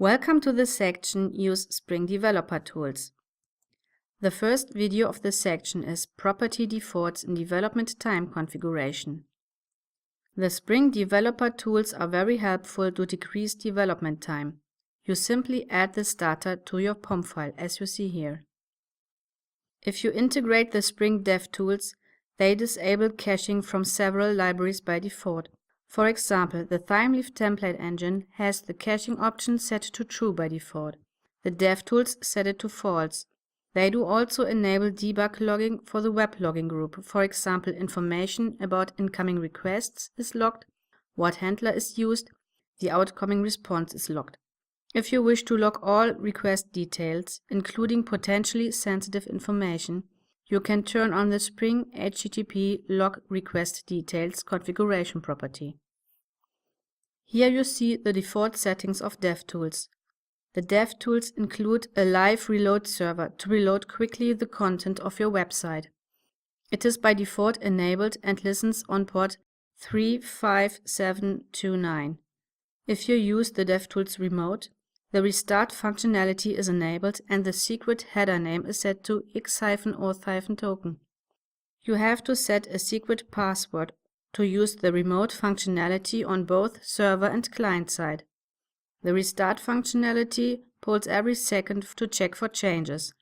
Welcome to the section Use Spring Developer Tools. The first video of this section is Property Defaults in Development Time Configuration. The Spring Developer Tools are very helpful to decrease development time. You simply add this data to your POM file as you see here. If you integrate the Spring Dev Tools, they disable caching from several libraries by default. For example, the ThymeLeaf template engine has the caching option set to true by default. The DevTools set it to false. They do also enable debug logging for the web logging group. For example, information about incoming requests is logged, what handler is used, the outgoing response is logged. If you wish to log all request details, including potentially sensitive information, you can turn on the Spring HTTP log request details configuration property. Here you see the default settings of DevTools. The DevTools include a live reload server to reload quickly the content of your website. It is by default enabled and listens on port 35729. If you use the DevTools remote, the restart functionality is enabled and the secret header name is set to x-auth-token. You have to set a secret password to use the remote functionality on both server and client side. The restart functionality polls every second to check for changes.